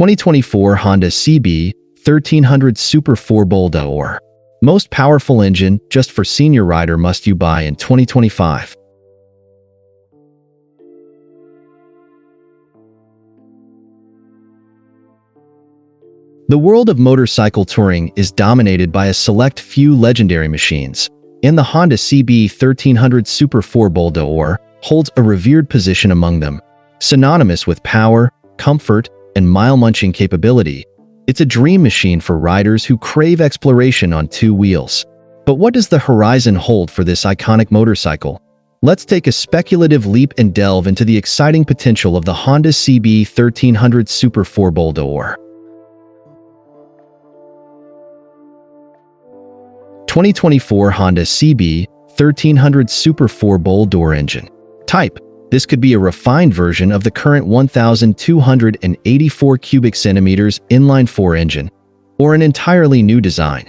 2024 Honda CB1300 Super 4 Bol D'Or. Most powerful engine just for senior rider must you buy in 2025. The world of motorcycle touring is dominated by a select few legendary machines, and the Honda CB1300 Super 4 Bol D'Or holds a revered position among them. Synonymous with power, comfort, and mile-munching capability, it's a dream machine for riders who crave exploration on two wheels. But what does the horizon hold for this iconic motorcycle? Let's take a speculative leap and delve into the exciting potential of the Honda CB1300 Super 4 Bol D'Or. 2024 Honda CB1300 Super 4 Bol D'Or engine. Type: this could be a refined version of the current 1,284 cubic centimeters inline-four engine, or an entirely new design.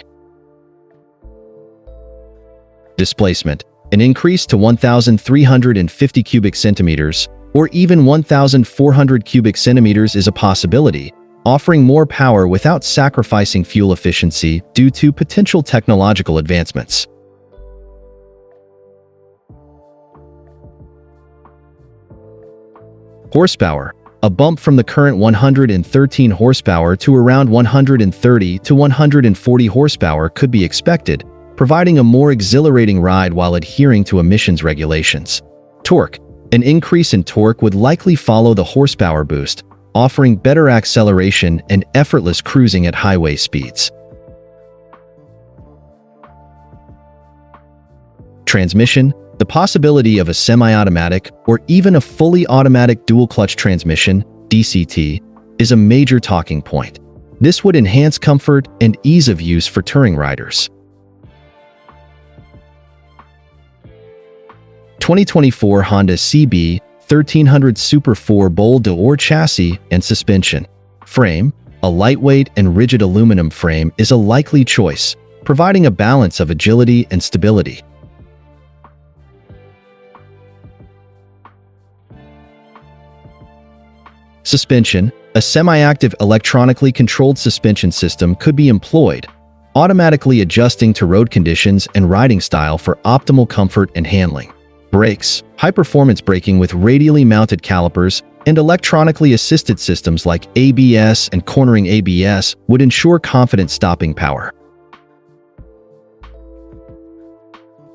Displacement: an increase to 1,350 cubic centimeters, or even 1,400 cubic centimeters is a possibility, offering more power without sacrificing fuel efficiency due to potential technological advancements. Horsepower: a bump from the current 113 horsepower to around 130 to 140 horsepower could be expected, providing a more exhilarating ride while adhering to emissions regulations. Torque: an increase in torque would likely follow the horsepower boost, offering better acceleration and effortless cruising at highway speeds. Transmission: the possibility of a semi-automatic or even a fully automatic dual-clutch transmission, DCT, is a major talking point. This would enhance comfort and ease of use for touring riders. 2024 Honda CB1300 Super 4 Bol D'Or chassis and suspension. Frame: a lightweight and rigid aluminum frame is a likely choice, providing a balance of agility and stability. Suspension: a semi-active electronically controlled suspension system could be employed, automatically adjusting to road conditions and riding style for optimal comfort and handling. Brakes: high-performance braking with radially mounted calipers and electronically assisted systems like ABS and cornering ABS would ensure confident stopping power.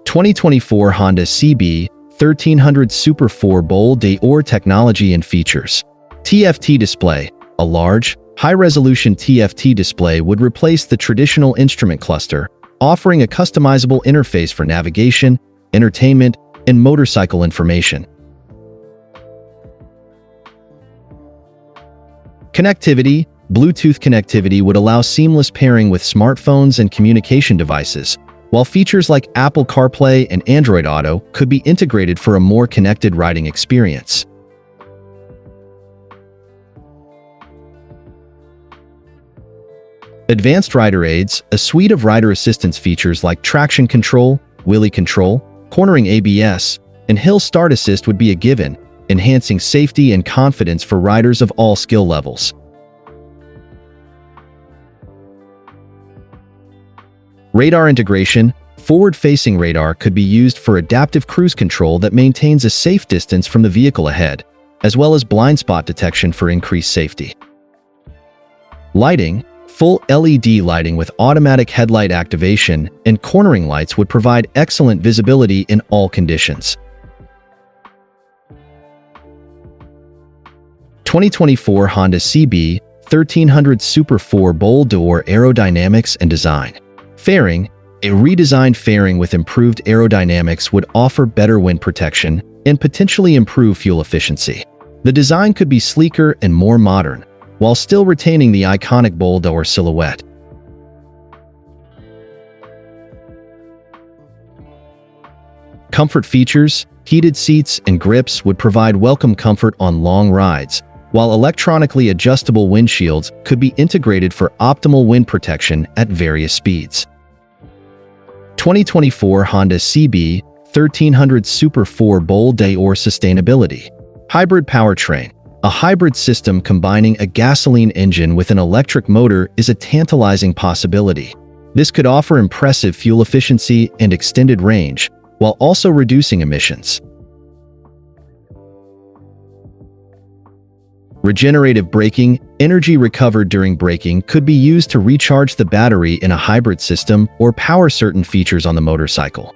2024 Honda CB1300 Super 4 Bol D'Or technology and features. TFT display: a large, high-resolution TFT display would replace the traditional instrument cluster, offering a customizable interface for navigation, entertainment, and motorcycle information. Connectivity: Bluetooth connectivity would allow seamless pairing with smartphones and communication devices, while features like Apple CarPlay and Android Auto could be integrated for a more connected riding experience. Advanced rider aids: a suite of rider assistance features like traction control, wheelie control, cornering ABS, and hill start assist would be a given, enhancing safety and confidence for riders of all skill levels. Radar integration: forward-facing radar could be used for adaptive cruise control that maintains a safe distance from the vehicle ahead, as well as blind spot detection for increased safety. Lighting: full LED lighting with automatic headlight activation and cornering lights would provide excellent visibility in all conditions. 2024 Honda CB1300 Super 4 Bol D'Or aerodynamics and design. Fairing: a redesigned fairing with improved aerodynamics would offer better wind protection and potentially improve fuel efficiency. The design could be sleeker and more modern, while still retaining the iconic Bol D'Or silhouette. Comfort features: heated seats and grips would provide welcome comfort on long rides, while electronically adjustable windshields could be integrated for optimal wind protection at various speeds. 2024 Honda CB1300 Super 4 Bol D'Or sustainability. Hybrid powertrain: A hybrid system combining a gasoline engine with an electric motor is a tantalizing possibility. This could offer impressive fuel efficiency and extended range, while also reducing emissions. Regenerative braking, energy recovered during braking, could be used to recharge the battery in a hybrid system or power certain features on the motorcycle.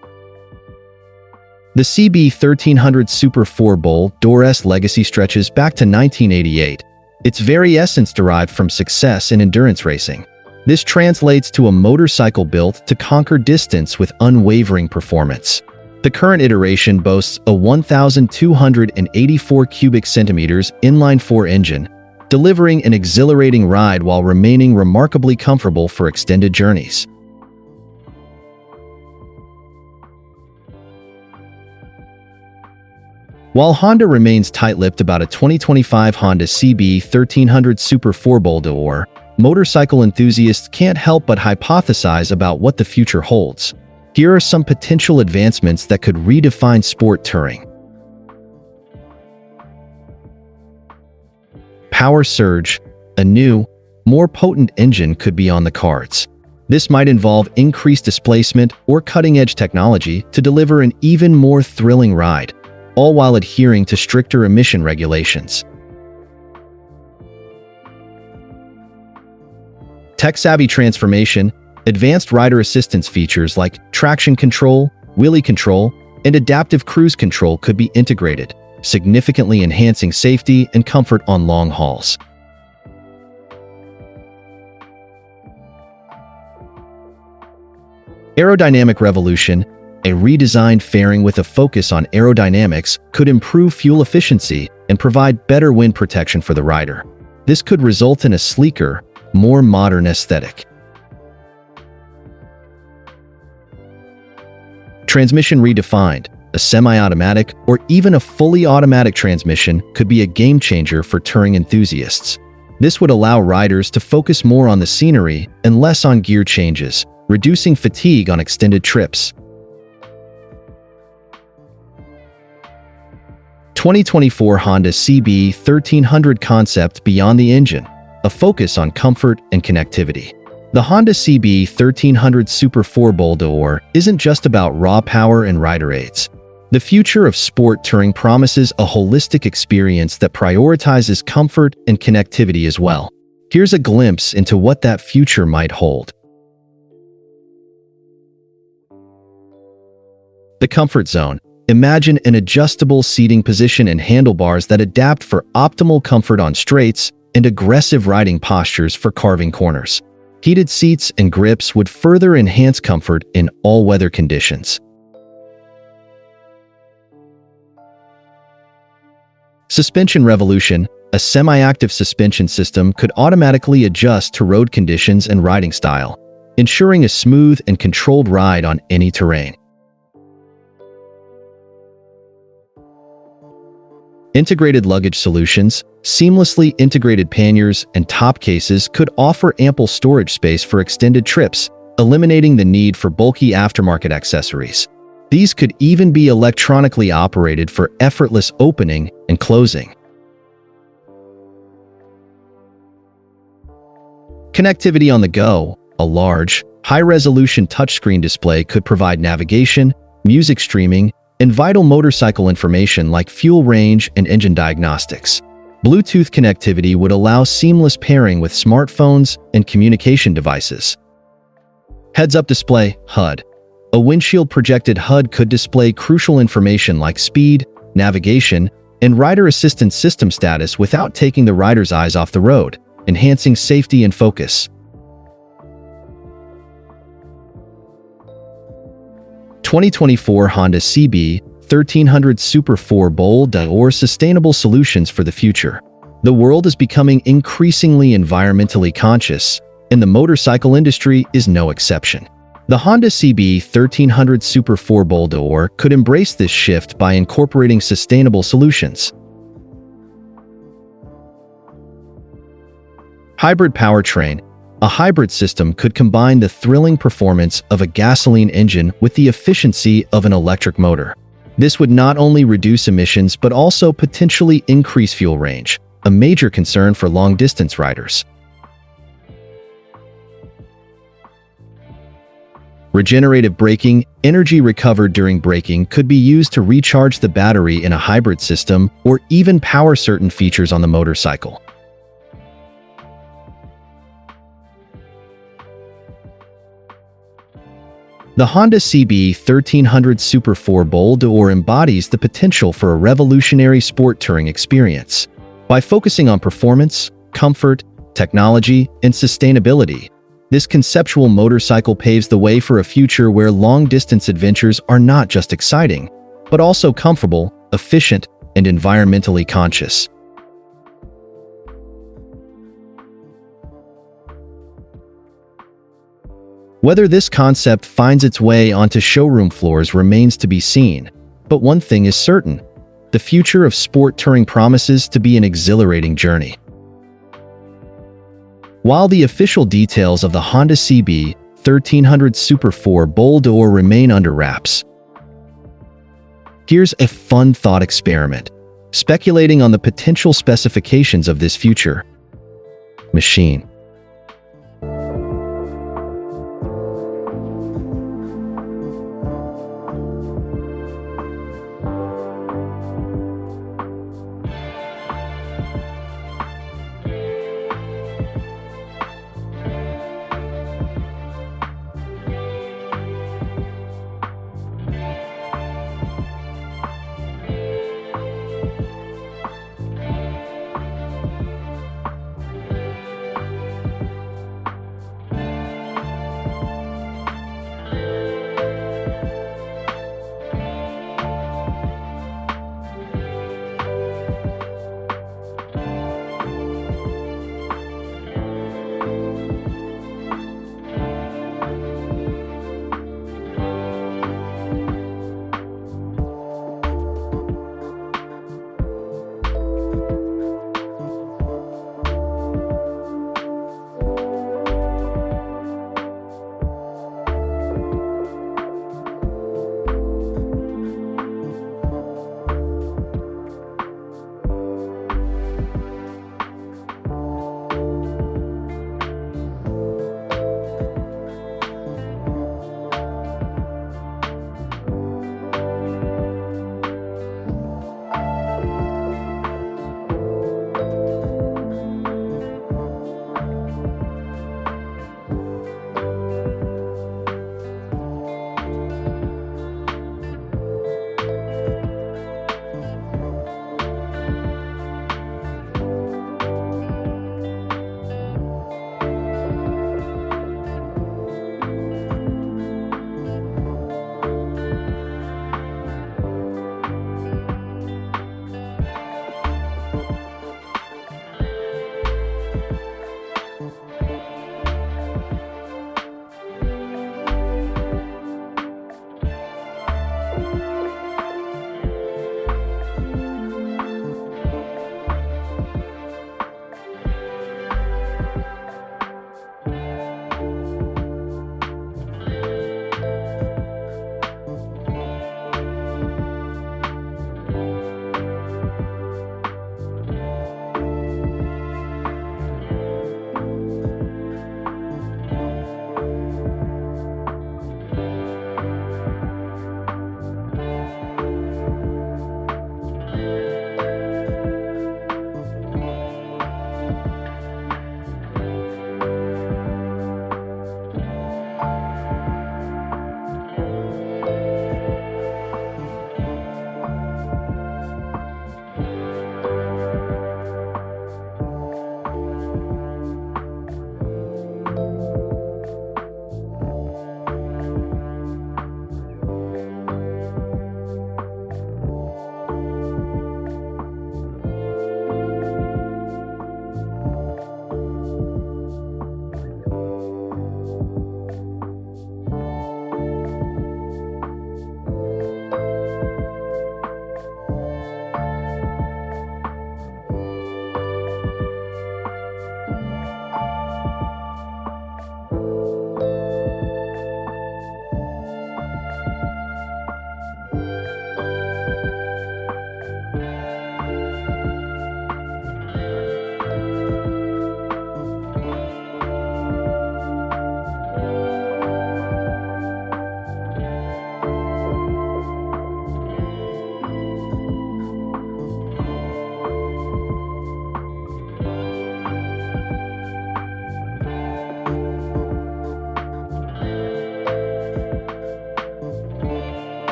The CB1300 Super 4 Bol D'Or's legacy stretches back to 1988, its very essence derived from success in endurance racing. This translates to a motorcycle built to conquer distance with unwavering performance. The current iteration boasts a 1,284 cubic centimeters inline-four engine, delivering an exhilarating ride while remaining remarkably comfortable for extended journeys. While Honda remains tight-lipped about a 2025 Honda CB1300 Super 4 Bol D'Or, motorcycle enthusiasts can't help but hypothesize about what the future holds. Here are some potential advancements that could redefine sport touring. Power surge. A new, more potent engine could be on the cards. This might involve increased displacement or cutting-edge technology to deliver an even more thrilling ride, all while adhering to stricter emission regulations. Tech-savvy transformation. Advanced rider assistance features like traction control, wheelie control, and adaptive cruise control could be integrated, significantly enhancing safety and comfort on long hauls. Aerodynamic revolution. A redesigned fairing with a focus on aerodynamics could improve fuel efficiency and provide better wind protection for the rider. This could result in a sleeker, more modern aesthetic. Transmission redefined. A semi-automatic or even a fully automatic transmission could be a game-changer for touring enthusiasts. This would allow riders to focus more on the scenery and less on gear changes, reducing fatigue on extended trips. 2024 Honda CB1300 concept beyond the engine, a focus on comfort and connectivity. The Honda CB1300 Super 4 Bol D'Or isn't just about raw power and rider aids. The future of sport touring promises a holistic experience that prioritizes comfort and connectivity as well. Here's a glimpse into what that future might hold. The comfort zone. Imagine an adjustable seating position and handlebars that adapt for optimal comfort on straights and aggressive riding postures for carving corners. Heated seats and grips would further enhance comfort in all-weather conditions. Suspension revolution. A semi-active suspension system could automatically adjust to road conditions and riding style, ensuring a smooth and controlled ride on any terrain. Integrated luggage solutions. Seamlessly integrated panniers and top cases could offer ample storage space for extended trips, eliminating the need for bulky aftermarket accessories. These could even be electronically operated for effortless opening and closing. Connectivity on the go. A large, high-resolution touchscreen display could provide navigation, music streaming, and vital motorcycle information like fuel range and engine diagnostics. Bluetooth connectivity would allow seamless pairing with smartphones and communication devices. Heads-up display, HUD. A windshield-projected HUD could display crucial information like speed, navigation, and rider assistance system status without taking the rider's eyes off the road, enhancing safety and focus. 2024 Honda CB1300 Super 4 Bol D'Or sustainable solutions for the future. The world is becoming increasingly environmentally conscious, and the motorcycle industry is no exception. The Honda CB1300 Super 4 Bol D'Or could embrace this shift by incorporating sustainable solutions. Hybrid powertrain. A hybrid system could combine the thrilling performance of a gasoline engine with the efficiency of an electric motor. This would not only reduce emissions but also potentially increase fuel range, a major concern for long-distance riders. Regenerative braking, energy recovered during braking, could be used to recharge the battery in a hybrid system or even power certain features on the motorcycle. The Honda CB1300 Super 4 Bol D'Or embodies the potential for a revolutionary sport touring experience. By focusing on performance, comfort, technology, and sustainability, this conceptual motorcycle paves the way for a future where long-distance adventures are not just exciting, but also comfortable, efficient, and environmentally conscious. Whether this concept finds its way onto showroom floors remains to be seen, but one thing is certain: the future of sport touring promises to be an exhilarating journey. While the official details of the Honda CB1300 Super 4 Bol D'Or remain under wraps, here's a fun thought experiment, speculating on the potential specifications of this future machine.